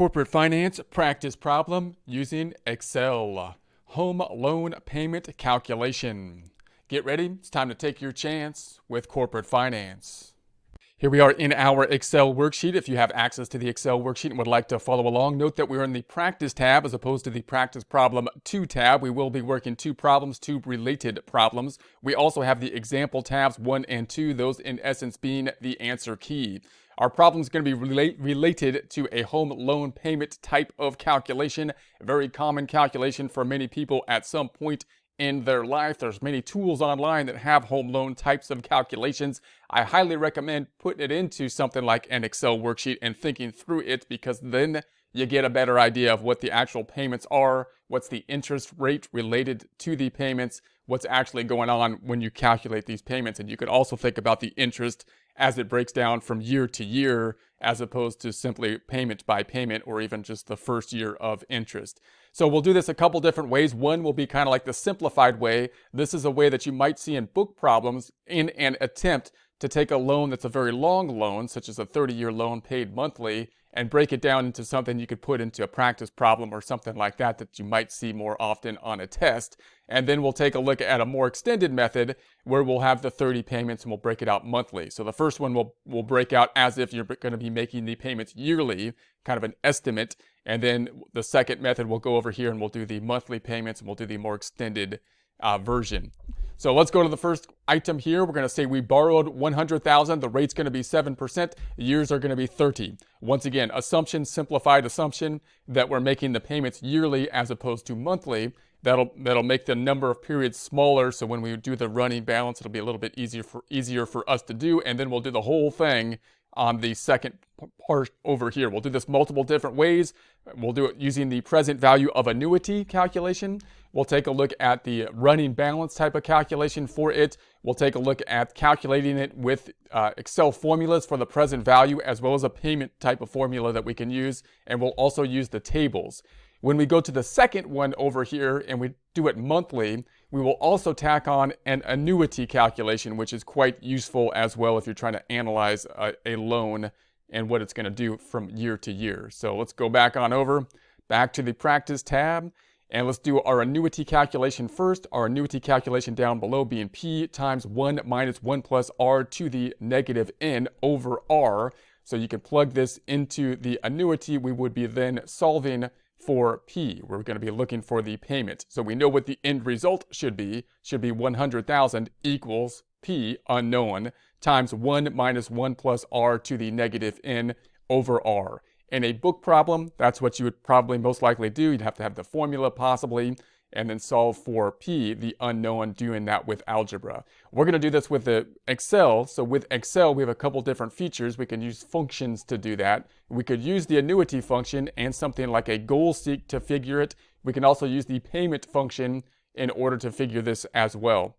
Corporate finance practice problem using Excel. Home loan payment calculation. Get ready, it's time to take your chance with corporate finance. Here we are in our Excel worksheet. If you have access to the Excel worksheet and would like to follow along, note that we're in the practice tab as opposed to the practice problem 2 tab. We will be working 2 problems, 2 related problems. We also have the example tabs 1 and 2, those in essence being the answer key. Our problem is going to be related to a home loan payment type of calculation, a very common calculation for many people at some point in their life. There's many tools online that have home loan types of calculations. I highly recommend putting it into something like an Excel worksheet and thinking through it, because then you get a better idea of what the actual payments are, what's the interest rate related to the payments, what's actually going on when you calculate these payments. And you could also think about the interest as it breaks down from year to year, as opposed to simply payment by payment or even just the first year of interest. So we'll do this a couple different ways. One will be kind of like the simplified way. This is a way that you might see in book problems in an attempt to take a loan that's a very long loan, such as a 30-year loan paid monthly, and break it down into something you could put into a practice problem or something like that that you might see more often on a test. And then we'll take a look at a more extended method where we'll have the 30 payments and we'll break it out monthly. So the first one we'll break out as if you're going to be making the payments yearly, kind of an estimate. And then the second method we'll go over here and we'll do the monthly payments and we'll do the more extended version. So let's go to the first item here. We're going to say we borrowed $100,000. The rate's going to be 7%. Years are going to be 30. Once again, assumption, simplified assumption that we're making the payments yearly as opposed to monthly. That'll make the number of periods smaller. So when we do the running balance, it'll be a little bit easier for us to do. And then we'll do the whole thing on the second part over here. We'll do this multiple different ways. We'll do it using the present value of annuity calculation. We'll take a look at the running balance type of calculation for it. We'll take a look at calculating it with Excel formulas for the present value, as well as a payment type of formula that we can use. And we'll also use the tables. When we go to the second one over here and we do it monthly, we will also tack on an annuity calculation, which is quite useful as well if you're trying to analyze a loan and what it's going to do from year to year. So let's go back to the practice tab, and let's do our annuity calculation first. Our annuity calculation down below being P times 1 minus 1 plus R to the negative N over R. So you can plug this into the annuity. We would be then solving for P. We're going to be looking for the payment. So we know what the end result should be. Should be 100,000 equals P, unknown, times 1 minus 1 plus R to the negative N over R. In a book problem, that's what you would probably most likely do. You'd have to have the formula possibly, and then solve for P, the unknown, doing that with algebra. We're going to do this with the Excel. So with Excel, we have a couple different features. We can use functions to do that. We could use the annuity function and something like a goal seek to figure it. We can also use the payment function in order to figure this as well.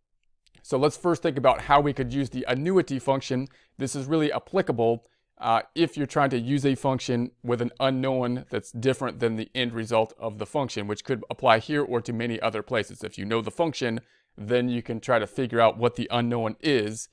So let's first think about how we could use the annuity function. This is really applicable if you're trying to use a function with an unknown that's different than the end result of the function, which could apply here or to many other places. If you know the function, then you can try to figure out what the unknown is,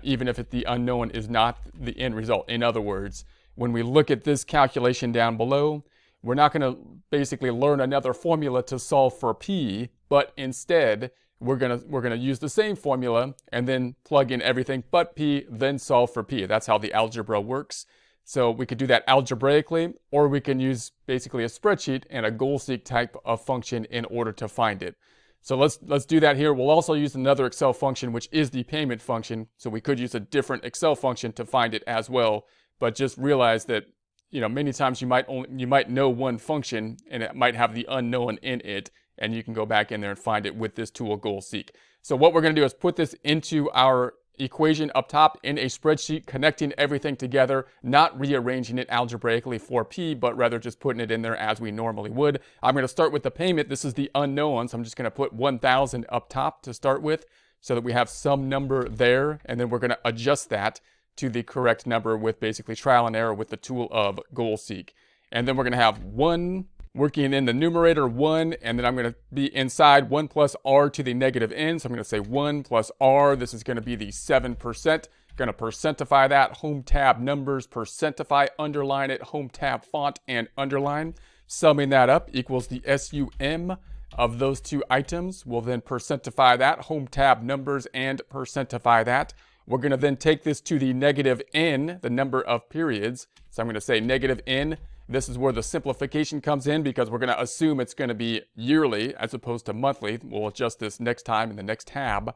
even if the unknown is not the end result. In other words, when we look at this calculation down below, we're not going to basically learn another formula to solve for P, but instead we're gonna use the same formula and then plug in everything but P, then solve for P. That's how the algebra works. So we could do that algebraically, or we can use basically a spreadsheet and a goal seek type of function in order to find it. So let's do that here. We'll also use another Excel function, which is the payment function. So we could use a different Excel function to find it as well. But just realize that, you know, many times you might know one function and it might have the unknown in it, and you can go back in there and find it with this tool goal seek. So what we're going to do is put this into our equation up top in a spreadsheet, connecting everything together, not rearranging it algebraically for P, but rather just putting it in there as we normally would. I'm going to start with the payment. This is the unknown, so I'm just going to put 1,000 up top to start with so that we have some number there, and then we're going to adjust that to the correct number with basically trial and error with the tool of goal seek. And then we're going to have 1 working in the numerator 1, and then I'm going to be inside 1 plus R to the negative N. So I'm going to say 1 plus R. This is going to be the 7%. Going to percentify that, home tab numbers, percentify, underline it, home tab font, and underline. Summing that up equals the SUM of those two items. We'll then percentify that, home tab numbers, and percentify that. We're going to then take this to the negative n, the number of periods. So I'm going to say negative n. This is where the simplification comes in because we're going to assume it's going to be yearly as opposed to monthly. We'll adjust this next time in the next tab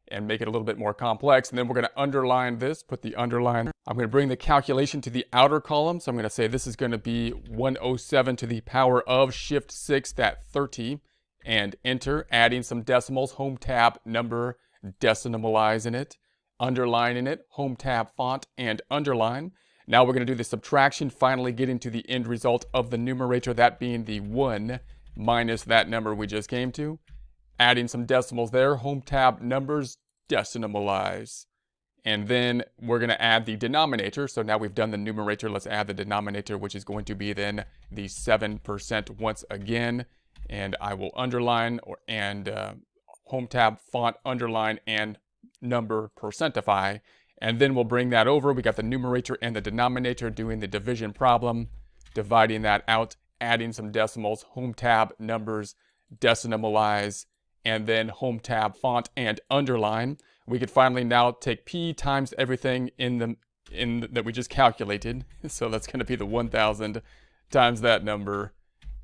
and make it a little bit more complex. And then we're going to underline this, put the underline. I'm going to bring the calculation to the outer column. So I'm going to say this is going to be 107 to the power of shift 6, that 30, and enter, adding some decimals, home tab number, decimalizing it, underlining it, home tab font, and underline. Now we're going to do the subtraction, finally getting to the end result of the numerator, that being the 1 minus that number we just came to. Adding some decimals there, home tab numbers, decimalize. And then we're going to add the denominator. So now we've done the numerator, let's add the denominator, which is going to be then the 7% once again. And I will underline home tab font, underline, and number, percentify. And then we'll bring that over. We got the numerator and the denominator doing the division problem, dividing that out, adding some decimals, home tab numbers, decimalize, and then home tab font and underline. We could finally now take P times everything that we just calculated. So that's going to be the 1,000 times that number.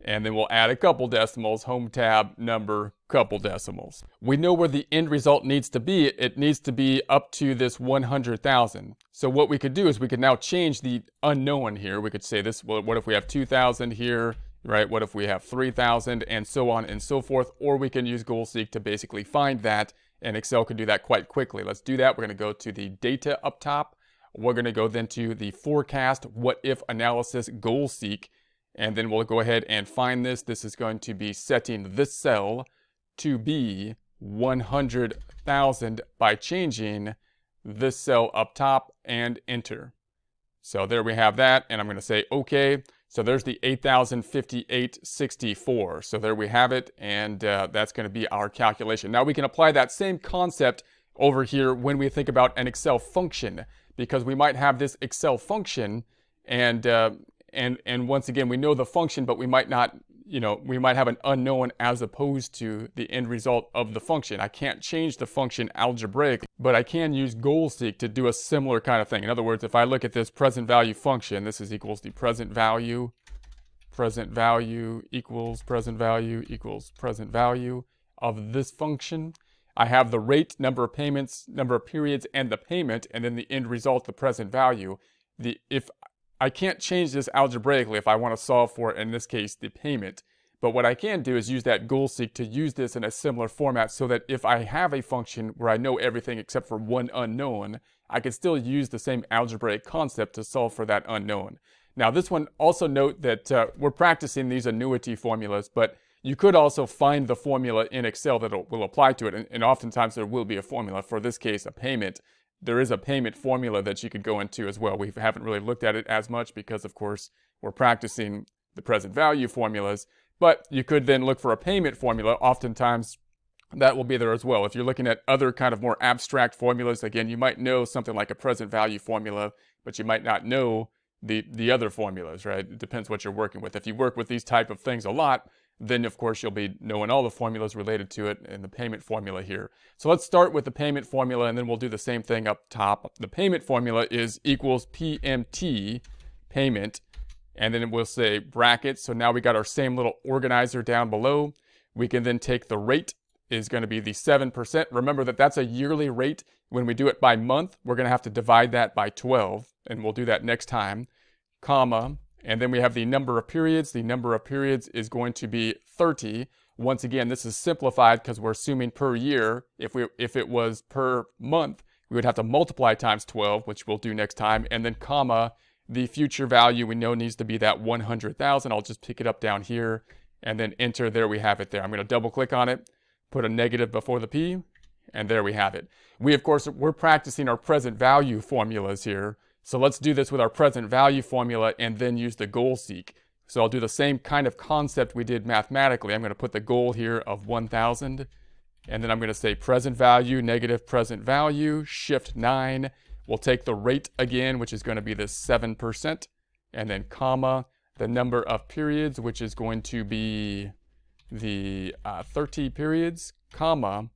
And then we'll add a couple decimals, home tab number, couple decimals. We know where the end result needs to be. It needs to be up to this 100,000. So what we could do is we could now change the unknown here. We could say this, well, what if we have 2,000 here? Right? What if we have 3,000 and so on and so forth? Or we can use GoalSeek to basically find that, and Excel can do that quite quickly. Let's do that. We're going to go to the data up top. We're going to go then to the forecast, what if analysis, GoalSeek, and then we'll go ahead and find this. This is going to be setting this cell to be 100,000 by changing this cell up top and enter. So there we have that, and I'm going to say OK. So there's the 8,058.64. So there we have it, and that's going to be our calculation. Now we can apply that same concept over here when we think about an Excel function, because we might have this Excel function, and once again, we know the function, but we might not, we might have an unknown as opposed to the end result of the function. I can't change the function algebraically, but I can use GoalSeek to do a similar kind of thing. In other words, if I look at this present value function, this is equals the present value equals present value equals present value of this function. I have the rate, number of payments, number of periods, and the payment, and then the end result, the present value. If I can't change this algebraically if I want to solve for, in this case, the payment. But what I can do is use that GoalSeek to use this in a similar format so that if I have a function where I know everything except for one unknown, I can still use the same algebraic concept to solve for that unknown. Now this one, also note that we're practicing these annuity formulas, but you could also find the formula in Excel that will apply to it, and oftentimes there will be a formula. For this case, a payment. There is a payment formula that you could go into as well. We haven't really looked at it as much because, of course, we're practicing the present value formulas. But you could then look for a payment formula. Oftentimes, that will be there as well. If you're looking at other kind of more abstract formulas, again, you might know something like a present value formula, but you might not know the other formulas, right? It depends what you're working with. If you work with these type of things a lot, then of course you'll be knowing all the formulas related to it and the payment formula here. So let's start with the payment formula, and then we'll do the same thing up top. The payment formula is equals PMT, payment, and then we'll say brackets. So now we got our same little organizer down below. We can then take the rate is going to be the 7%. Remember that that's a yearly rate. When we do it by month, we're going to have to divide that by 12, and we'll do that next time, comma. And then we have the number of periods. The number of periods is going to be 30. Once again, this is simplified because we're assuming per year. If it was per month, we would have to multiply times 12, which we'll do next time. And then comma, the future value we know needs to be that 100,000. I'll just pick it up down here and then enter. There we have it there. I'm going to double click on it, put a negative before the P, and there we have it. We're practicing our present value formulas here. So let's do this with our present value formula and then use the GoalSeek. So I'll do the same kind of concept we did mathematically. I'm going to put the goal here of 1,000. And then I'm going to say present value, negative present value, shift 9. We'll take the rate again, which is going to be this 7%, and then comma, the number of periods, which is going to be the 30 periods, comma,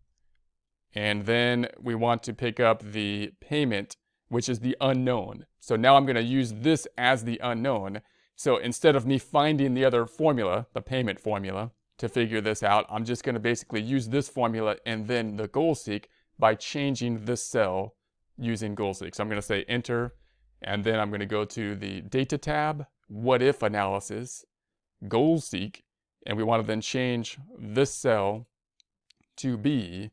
and then we want to pick up the payment, which is the unknown. So now I'm going to use this as the unknown. So instead of me finding the other formula, the payment formula, to figure this out, I'm just going to basically use this formula and then the goal seek by changing this cell using goal seek. So I'm going to say enter, and then I'm going to go to the data tab, what if analysis, goal seek, and we want to then change this cell to be,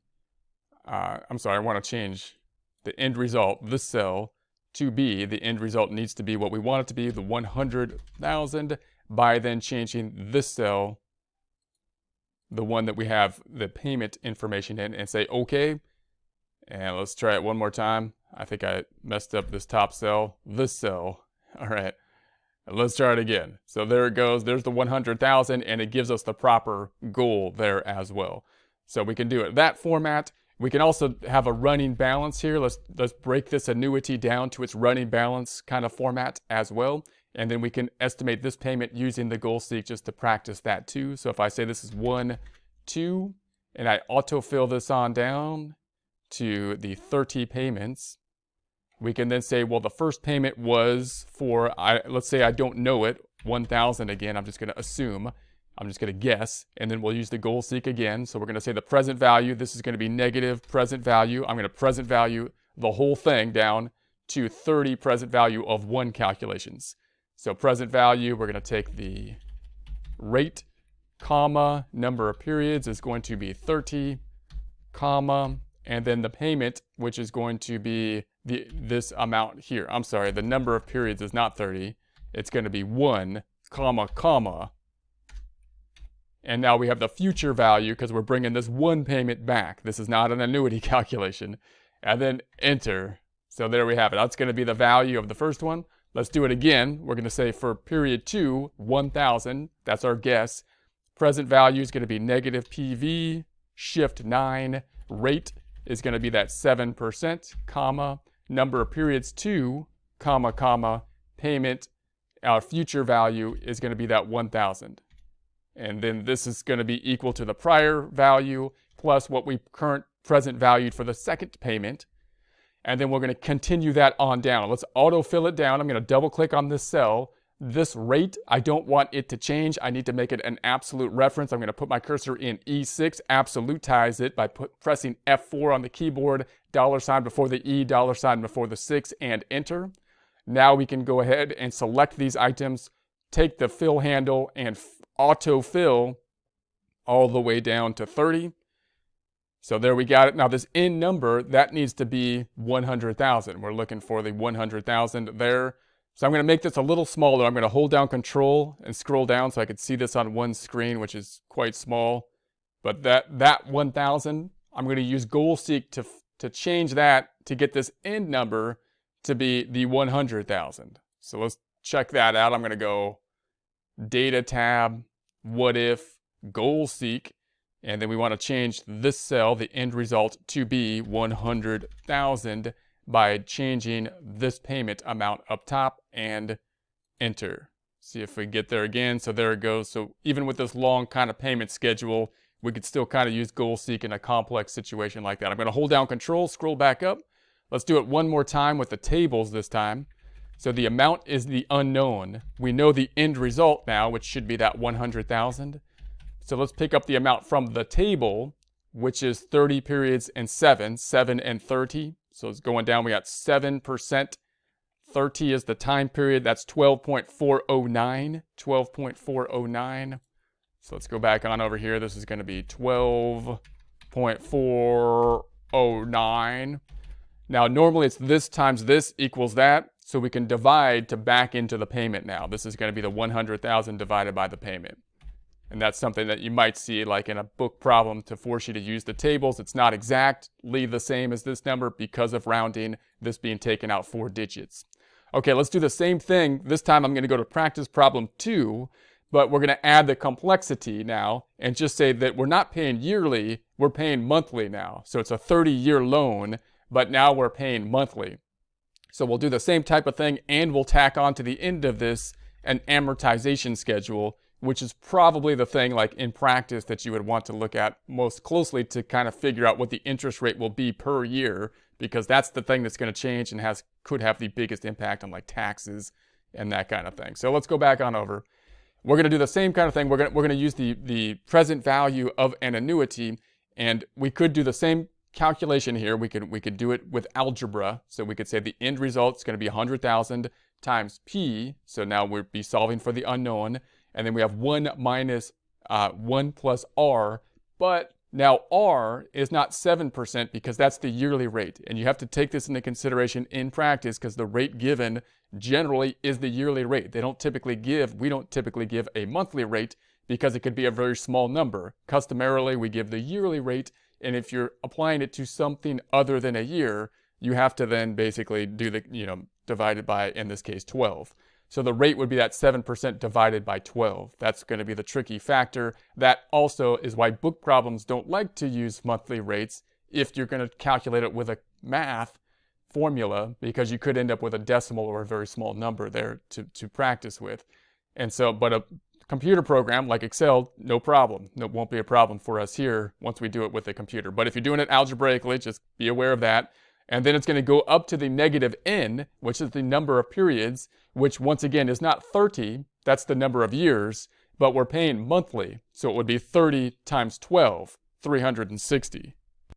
I want to change the end result, this cell, to be, the end result needs to be what we want it to be, the 100,000, by then changing this cell, the one that we have the payment information in, and say OK. And let's try it one more time. I think I messed up this top cell, this cell. All right, let's try it again. So there it goes. There's the 100,000, and it gives us the proper goal there as well. So we can do it that format. We can also have a running balance here. Let's break this annuity down to its running balance kind of format as well. And then we can estimate this payment using the goal seek just to practice that too. So if I say this is 1, 2, and I autofill this on down to the 30 payments, we can then say, well, the first payment was for, let's say I don't know it, 1,000 again. I'm just going to assume. I'm just going to guess, and then we'll use the goal seek again. So we're going to say the present value, this is going to be negative present value. I'm going to present value the whole thing down to 30 present value of 1 calculations. So present value, we're going to take the rate, comma, number of periods is going to be 30, comma, and then the payment, which is going to be this amount here. I'm sorry, the number of periods is not 30. It's going to be 1, comma, comma. And now we have the future value because we're bringing this 1 payment back. This is not an annuity calculation. And then enter. So there we have it. That's going to be the value of the first one. Let's do it again. We're going to say for period 2, 1,000. That's our guess. Present value is going to be negative PV, shift 9. Rate is going to be that 7%, comma. Number of periods 2, comma, comma. Payment, our future value is going to be that 1,000. And then this is going to be equal to the prior value plus what we present valued for the second payment. And then we're going to continue that on down. Let's autofill it down. I'm going to double click on this cell. This rate, I don't want it to change. I need to make it an absolute reference. I'm going to put my cursor in E6, absolutize it by pressing F4 on the keyboard, $ before the E, $ before the 6, and enter. Now we can go ahead and select these items, take the fill handle, and autofill all the way down to 30. So there we got it. Now this end number, that needs to be 100,000. We're looking for the 100,000 there. So I'm going to make this a little smaller. I'm going to hold down Control and scroll down so I could see this on one screen, which is quite small. But that 1,000, I'm going to use goal seek to change that to get this end number to be the 100,000. So let's check that out. I'm going to go Data tab, what if, goal seek, and then we want to change this cell, the end result, to be 100,000 by changing this payment amount up top and enter. See if we get there again. So there it goes. So even with this long kind of payment schedule, we could still kind of use goal seek in a complex situation like that. I'm going to hold down Control, scroll back up. Let's do it one more time with the tables this time. So the amount is the unknown. We know the end result now, which should be that 100,000. So let's pick up the amount from the table, which is 30 periods and 7 and 30. So it's going down. We got 7%. 30 is the time period. That's 12.409. 12.409. So let's go back on over here. This is going to be 12.409. Now, normally it's this times this equals that. So we can divide to back into the payment now. This is going to be the 100,000 divided by the payment. And that's something that you might see like in a book problem to force you to use the tables. It's not exactly the same as this number because of rounding, this being taken out 4 digits. Okay, let's do the same thing. This time I'm going to go to practice problem 2, but we're going to add the complexity now and just say that we're not paying yearly, we're paying monthly now. So it's a 30-year loan, but now we're paying monthly. So we'll do the same type of thing, and we'll tack on to the end of this an amortization schedule, which is probably the thing like in practice that you would want to look at most closely to kind of figure out what the interest rate will be per year, because that's the thing that's going to change and could have the biggest impact on like taxes and that kind of thing. So let's go back on over. We're going to do the same kind of thing. We're going to use the present value of an annuity, and we could do the same calculation here. We could do it with algebra. So we could say the end result is going to be 100,000 times P. So now we'll be solving for the unknown. And then we have 1 minus 1 plus R. But now R is not 7% because that's the yearly rate. And you have to take this into consideration in practice because the rate given generally is the yearly rate. We don't typically give a monthly rate because it could be a very small number. Customarily, we give the yearly rate. And if you're applying it to something other than a year, you have to then basically do the, divided by, in this case, 12. So the rate would be that 7% divided by 12. That's going to be the tricky factor. That also is why book problems don't like to use monthly rates if you're going to calculate it with a math formula, because you could end up with a decimal or a very small number there to practice with. And so, but a computer program like Excel, no problem. It won't be a problem for us here once we do it with a computer. But if you're doing it algebraically, just be aware of that. And then it's going to go up to the negative n, which is the number of periods, which once again is not 30. That's the number of years, but we're paying monthly. So it would be 30 times 12, 360,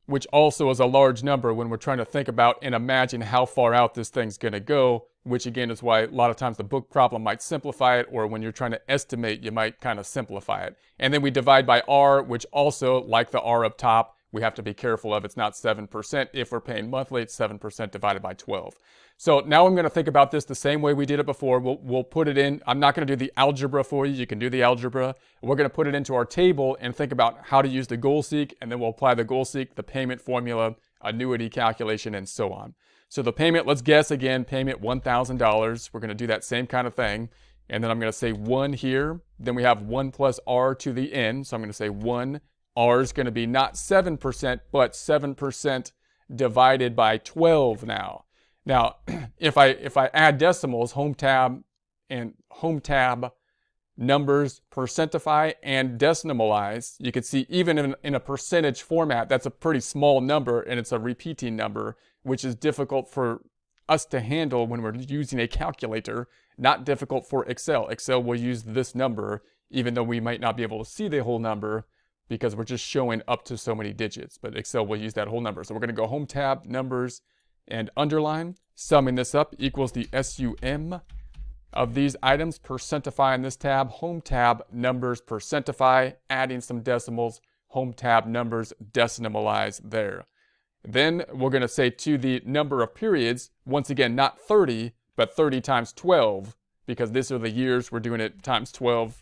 which also is a large number when we're trying to think about and imagine how far out this thing's going to go, which again is why a lot of times the book problem might simplify it, or when you're trying to estimate, you might kind of simplify it. And then we divide by R, which also, like the R up top, we have to be careful of. It's not 7%. If we're paying monthly, it's 7% divided by 12. So now I'm going to think about this the same way we did it before. We'll put it in. I'm not going to do the algebra for you. You can do the algebra. We're going to put it into our table and think about how to use the goal seek, and then we'll apply the goal seek, the payment formula, annuity calculation, and so on. So the payment, let's guess again, payment $1,000. We're going to do that same kind of thing. And then I'm going to say 1 here. Then we have 1 plus R to the n. So I'm going to say 1. R is going to be not 7%, but 7% divided by 12 now. Now, if I add decimals, home tab, numbers, percentify, and decimalize, you can see even in a percentage format, that's a pretty small number, and it's a repeating number, which is difficult for us to handle when we're using a calculator, not difficult for Excel. Excel will use this number, even though we might not be able to see the whole number, because we're just showing up to so many digits, but Excel will use that whole number. So we're going to go home tab, numbers, and underline. Summing this up equals the SUM of these items. Percentify in this tab, home tab, numbers, percentify, adding some decimals, home tab, numbers, decimalize there. Then we're going to say to the number of periods, once again, not 30, but 30 times 12, because these are the years, we're doing it times 12,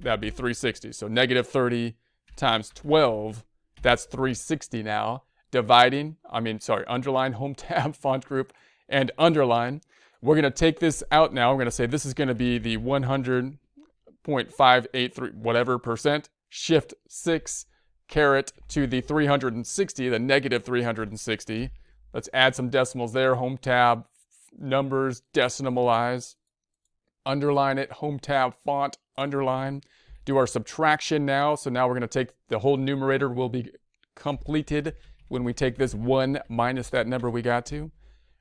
that'd be 360. So negative 30 times 12, that's 360 now. Underline, home tab, font group, and underline. We're going to take this out now. We're going to say this is going to be the 100.583 whatever percent, shift 6, caret to the 360, the negative 360. Let's add some decimals there. Home tab, numbers, decimalize, underline it, home tab, font, underline. Do our subtraction now. So now we're going to take the whole numerator will be completed when we take this 1 minus that number we got to.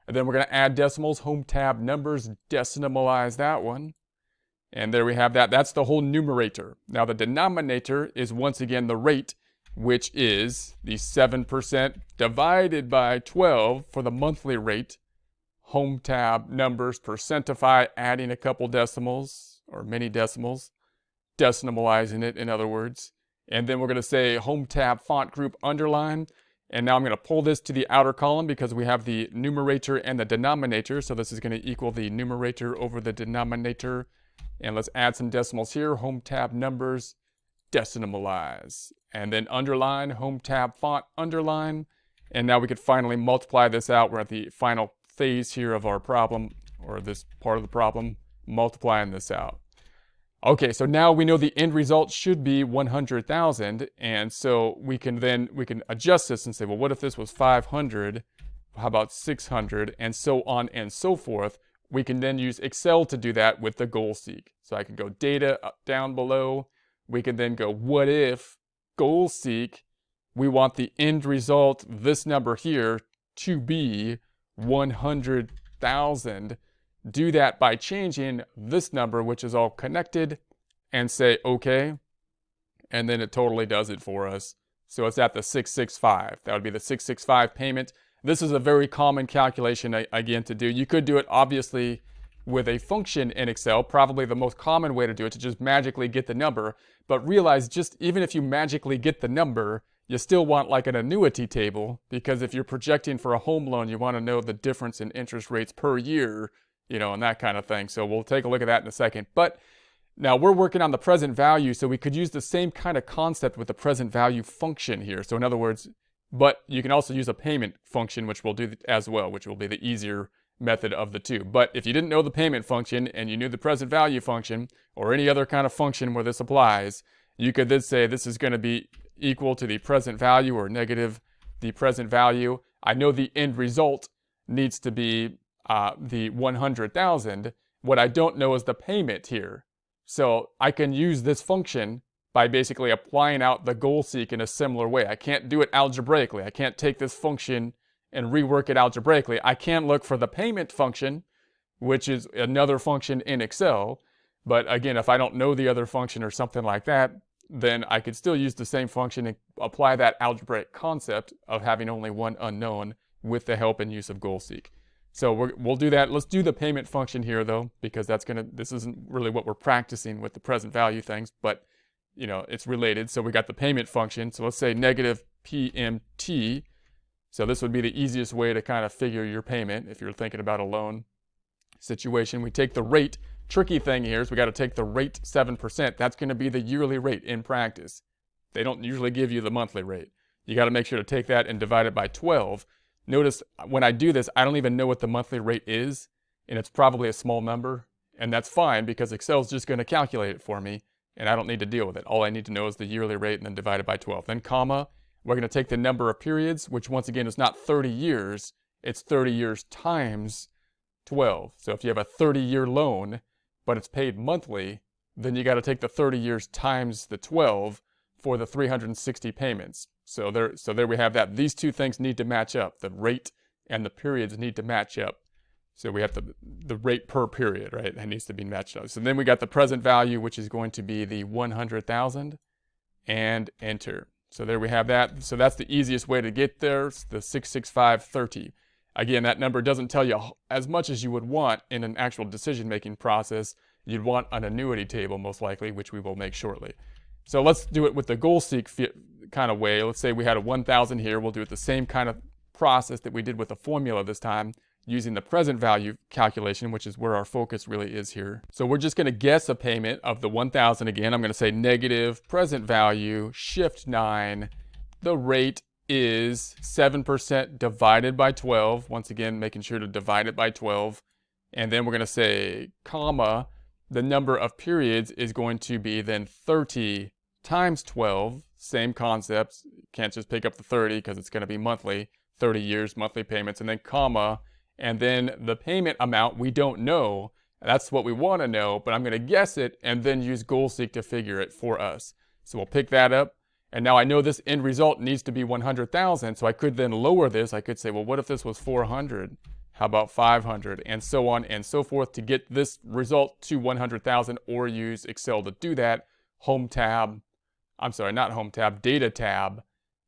And then we're going to add decimals, home tab, numbers, decimalize that one. And there we have that. That's the whole numerator. Now the denominator is once again the rate, which is the 7% divided by 12 for the monthly rate. Home tab, numbers, percentify, adding a couple decimals or many decimals, decimalizing it in other words. And then we're going to say home tab, font group, underline. And now I'm going to pull this to the outer column because we have the numerator and the denominator. So this is going to equal the numerator over the denominator. And let's add some decimals here. Home tab, numbers, decimalize. And then underline, home tab, font, underline. And now we could finally multiply this out. We're at the final phase here of our problem, or this part of the problem, multiplying this out. Okay, so now we know the end result should be 100,000, and so we can adjust this and say, well, what if this was 500? How about 600? And so on and so forth. We can then use Excel to do that with the goal seek. So I could go data up, down below. We can then go what if goal seek. We want the end result, this number here, to be 100,000. Do that by changing this number, which is all connected, and say okay. And then it totally does it for us. So it's at the 665. That would be the 665 payment. This is a very common calculation, again, to do. You could do it, obviously, with a function in Excel. Probably the most common way to do it, to just magically get the number. But realize, just even if you magically get the number, you still want like an annuity table, because if you're projecting for a home loan, you want to know the difference in interest rates per year, you know, and that kind of thing. So we'll take a look at that in a second. But now we're working on the present value, so we could use the same kind of concept with the present value function here. So in other words, but you can also use a payment function, which we'll do as well, which will be the easier method of the two. But if you didn't know the payment function and you knew the present value function or any other kind of function where this applies, you could then say this is going to be equal to the present value or negative the present value. I know the end result needs to be the 100,000. What I don't know is the payment here. So I can use this function by basically applying out the goal seek in a similar way. I can't do it algebraically. I can't take this function and rework it algebraically. I can look for the payment function, which is another function in Excel. But again, if I don't know the other function or something like that, then I could still use the same function and apply that algebraic concept of having only one unknown with the help and use of goal seek. So we'll do that. Let's do the payment function here though, because this isn't really what we're practicing with the present value things, but you know, it's related. So we got the payment function. So let's say negative PMT. So this would be the easiest way to kind of figure your payment if you're thinking about a loan situation. We take the rate. Tricky thing here is we got to take the rate 7%. That's going to be the yearly rate in practice. They don't usually give you the monthly rate. You got to make sure to take that and divide it by 12. Notice when I do this, I don't even know what the monthly rate is, and it's probably a small number, and that's fine because Excel's just going to calculate it for me, and I don't need to deal with it. All I need to know is the yearly rate and then divide it by 12. Then comma, we're going to take the number of periods, which once again is not 30 years, it's 30 years times 12. So if you have a 30-year loan, but it's paid monthly, then you got to take the 30 years times the 12 for the 360 payments. So there we have that. These two things need to match up. The rate and the periods need to match up. So we have the rate per period, right? That needs to be matched up. So then we got the present value, which is going to be the 100,000, and enter. So there we have that. So that's the easiest way to get there. It's the 66530. Again, that number doesn't tell you as much as you would want in an actual decision-making process. You'd want an annuity table, most likely, which we will make shortly. So let's do it with the goal seek kind of way. Let's say we had a 1,000 here. We'll do it the same kind of process that we did with the formula this time, using the present value calculation, which is where our focus really is here. So we're just going to guess a payment of the 1,000 again. I'm going to say negative present value, shift 9. The rate is 7% divided by 12. Once again, making sure to divide it by 12. And then we're going to say, comma, the number of periods is going to be then 30 times 12. Same concepts. Can't just pick up the 30 because it's going to be monthly, 30 years, monthly payments, and then comma, and then the payment amount we don't know. That's what we want to know, but I'm going to guess it and then use goal seek to figure it for us. So we'll pick that up. And now I know this end result needs to be 100,000, so I could then lower this. I could say, well, what if this was 400? How about 500? And so on and so forth to get this result to 100,000, or use Excel to do that. Data tab,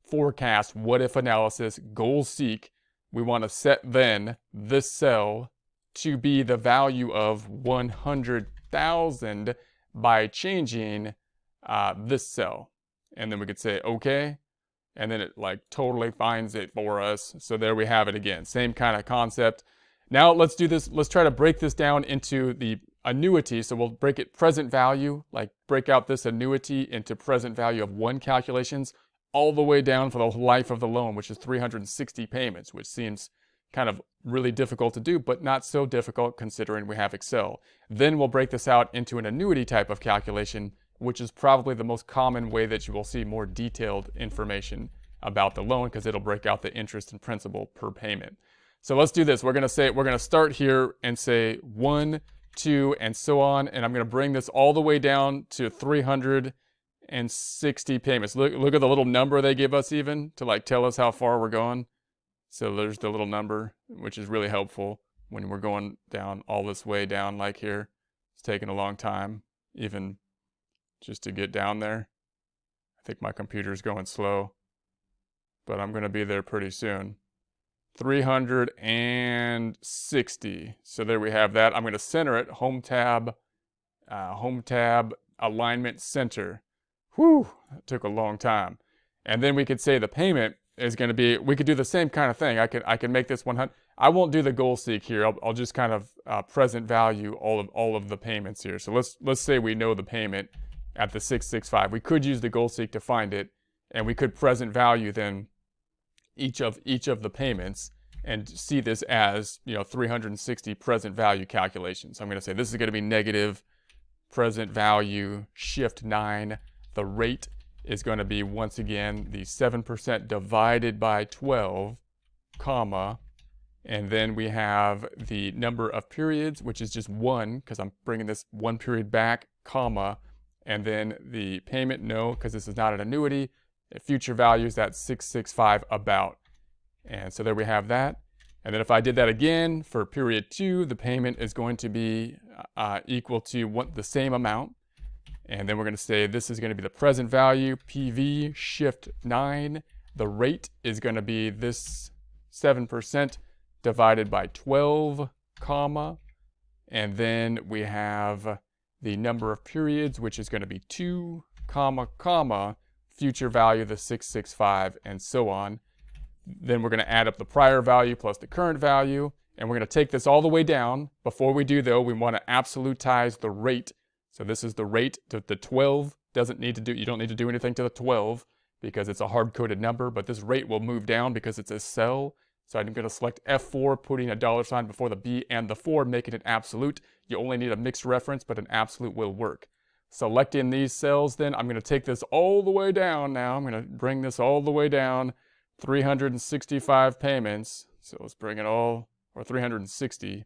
forecast, what if analysis, goal seek. We want to set then this cell to be the value of 100,000 by changing this cell. And then we could say, okay. And then it like totally finds it for us. So there we have it again. Same kind of concept. Now let's do this. Let's try to break this down into the annuity. So we'll break it present value, like break out this annuity into present value of 1 calculations all the way down for the life of the loan, which is 360 payments, which seems kind of really difficult to do, but not so difficult considering we have Excel. Then we'll break this out into an annuity type of calculation, which is probably the most common way that you will see more detailed information about the loan, because it'll break out the interest and principal per payment. So let's do this. We're going to start here and say 1, 2, and so on. And I'm going to bring this all the way down to 360 payments. Look at the little number they give us even to like tell us how far we're going. So there's the little number, which is really helpful when we're going down all this way down like here. It's taking a long time, even just to get down there. I think my computer's going slow, but I'm going to be there pretty soon. 360. So there we have that. I'm going to center it. Home tab, alignment center. Whew, that took a long time. And then we could say the payment is going to be, we could do the same kind of thing. I can make this 100. I won't do the goal seek here. I'll just kind of present value all of the payments here. So let's say we know the payment at the 665. We could use the goal seek to find it, and we could present value then each of the payments and see this as 360 present value calculations. So I'm going to say this is going to be negative present value shift 9. The rate is going to be, once again, the 7% divided by 12, comma, and then we have the number of periods, which is just 1, because I'm bringing this 1 period back, comma, and then the payment, no, because this is not an annuity. Future values, that's 665 about. And so there we have that. And then if I did that again for period 2, the payment is going to be equal to the same amount. And then we're going to say this is going to be the present value, PV, shift 9. The rate is going to be this 7% divided by 12, comma. And then we have the number of periods, which is going to be 2, comma, future value, the 665, and so on. Then we're going to add up the prior value plus the current value. And we're going to take this all the way down. Before we do, though, we want to absolutize the rate. So this is the rate. The 12 doesn't need to do, you don't need to do anything to the 12 because it's a hard-coded number, but this rate will move down because it's a cell. So I'm going to select F4, putting a $ before the B and the 4, making it absolute. You only need a mixed reference, but an absolute will work. Selecting these cells, then I'm going to take this all the way down now. I'm going to bring this all the way down, 365 payments. So let's bring it all, or 360.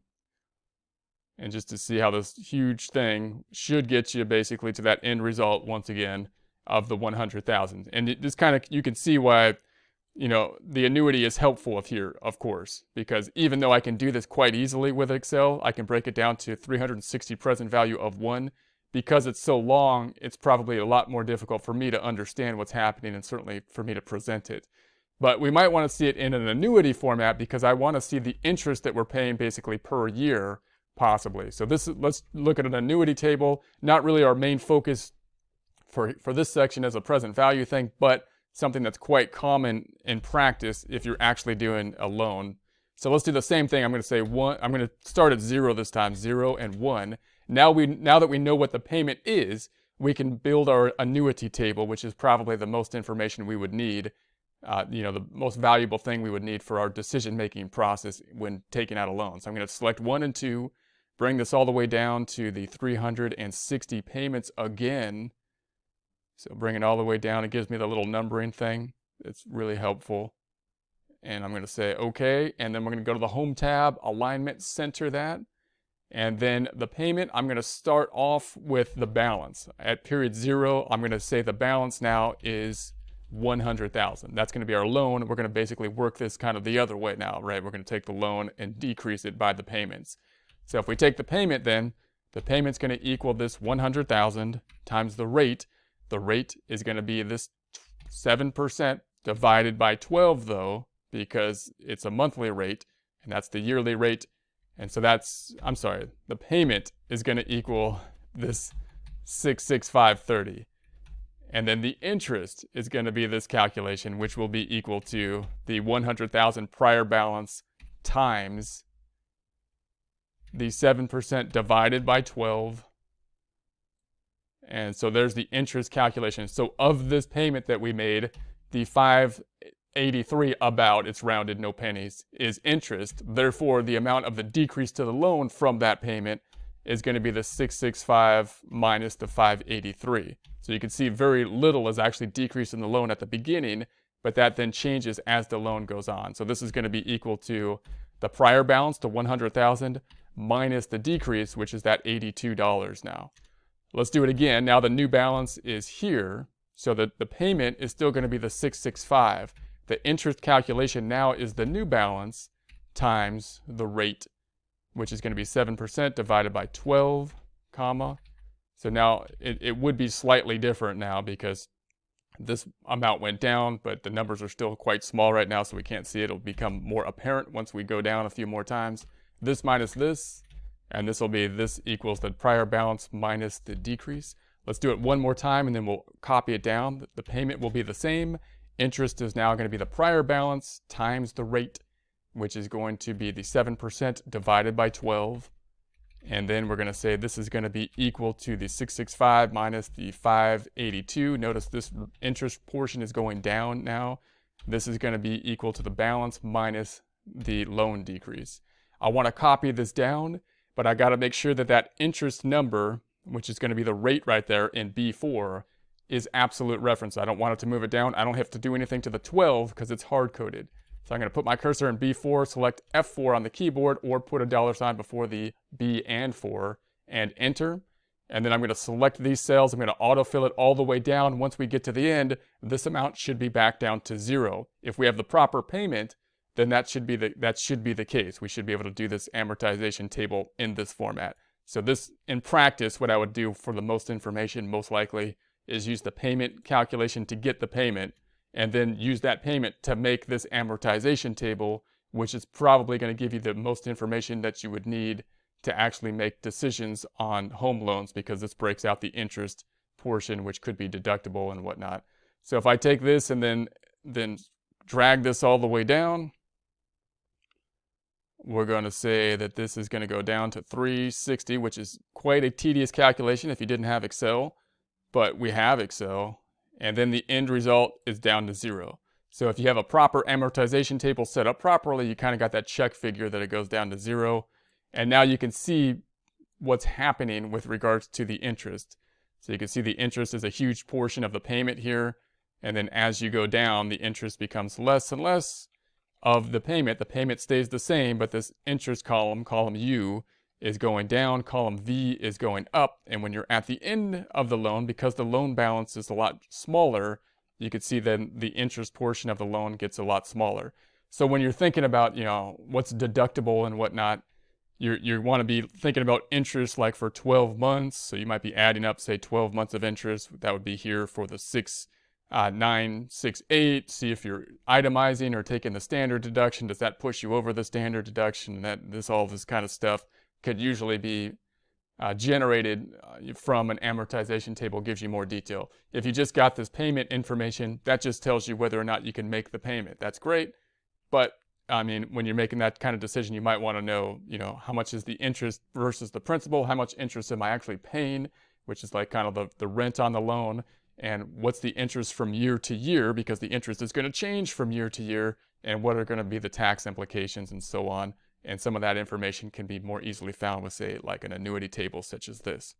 And just to see how this huge thing should get you basically to that end result, once again, of the 100,000. And this kind of, you can see why, the annuity is helpful here, of course, because even though I can do this quite easily with Excel, I can break it down to 360 present value of 1. Because it's so long, it's probably a lot more difficult for me to understand what's happening and certainly for me to present it. But we might want to see it in an annuity format because I want to see the interest that we're paying basically per year, possibly. So let's look at an annuity table, not really our main focus for this section as a present value thing, but something that's quite common in practice if you're actually doing a loan. So let's do the same thing. I'm going to say 1. I'm going to start at 0 this time, 0 and 1. Now that we know what the payment is, we can build our annuity table, which is probably the most information we would need, the most valuable thing we would need for our decision-making process when taking out a loan. So I'm going to select 1 and 2, bring this all the way down to the 360 payments again. So bring it all the way down. It gives me the little numbering thing. It's really helpful. And I'm going to say OK. And then we're going to go to the Home tab, Alignment, center that. And then the payment, I'm going to start off with the balance. At period 0, I'm going to say the balance now is 100,000. That's going to be our loan. We're going to basically work this kind of the other way now, right? We're going to take the loan and decrease it by the payments. So if we take the payment then, the payment's going to equal this 100,000 times the rate. The rate is going to be this 7% divided by 12 though, because it's a monthly rate and that's the yearly rate. And so the payment is going to equal this 665.30. And then the interest is going to be this calculation, which will be equal to the 100,000 prior balance times the 7% divided by 12. And so there's the interest calculation. So of this payment that we made, the 583 about, it's rounded, no pennies, is interest. Therefore, the amount of the decrease to the loan from that payment is going to be the 665 minus the 583. So you can see very little is actually decreased in the loan at the beginning, but that then changes as the loan goes on. So this is going to be equal to the prior balance, the $100,000, minus the decrease, which is that $82 now. Let's do it again. Now the new balance is here, so that the payment is still going to be the $665. The interest calculation now is the new balance times the rate, which is going to be 7% divided by 12, comma. So now it would be slightly different now because this amount went down, but the numbers are still quite small right now, so we can't see it. It'll become more apparent once we go down a few more times. This minus this, and this will be this equals the prior balance minus the decrease. Let's do it one more time, and then we'll copy it down. The payment will be the same. Interest is now going to be the prior balance times the rate, which is going to be the 7% divided by 12. And then we're going to say this is going to be equal to the 665 minus the 582. Notice this interest portion is going down now. This is going to be equal to the balance minus the loan decrease. I want to copy this down, but I got to make sure that that interest number, which is going to be the rate right there in B4, is absolute reference. I don't want it to move it down. I don't have to do anything to the 12 because it's hard-coded. So I'm going to put my cursor in B4, select F4 on the keyboard, or put a $ before the B and 4, and enter. And then I'm going to select these cells. I'm going to autofill it all the way down. Once we get to the end, this amount should be back down to 0. If we have the proper payment, then that should be the case. We should be able to do this amortization table in this format. So this, in practice, what I would do for the most information, most likely, is use the payment calculation to get the payment, and then use that payment to make this amortization table, which is probably going to give you the most information that you would need to actually make decisions on home loans, because this breaks out the interest portion, which could be deductible and whatnot. So if I take this and then drag this all the way down, we're going to say that this is going to go down to 360, which is quite a tedious calculation if you didn't have Excel, but we have Excel. And then the end result is down to 0. So if you have a proper amortization table set up properly, you kind of got that check figure that it goes down to 0. And now you can see what's happening with regards to the interest. So you can see the interest is a huge portion of the payment here. And then as you go down, the interest becomes less and less of the payment. The payment stays the same, but this interest column, column U, is going down, column V is going up, and when you're at the end of the loan, because the loan balance is a lot smaller, you can see then the interest portion of the loan gets a lot smaller. So when you're thinking about, what's deductible and whatnot, you want to be thinking about interest like for 12 months, so you might be adding up, say, 12 months of interest. That would be here for the 968. See if you're itemizing or taking the standard deduction. Does that push you over the standard deduction? All this kind of stuff could usually be generated from an amortization table, gives you more detail. If you just got this payment information, that just tells you whether or not you can make the payment. That's great, but I mean, when you're making that kind of decision, you might want to know, how much is the interest versus the principal? How much interest am I actually paying, which is like kind of the rent on the loan, and what's the interest from year to year, because the interest is going to change from year to year, and what are going to be the tax implications and so on. And some of that information can be more easily found with, say, like an annuity table such as this.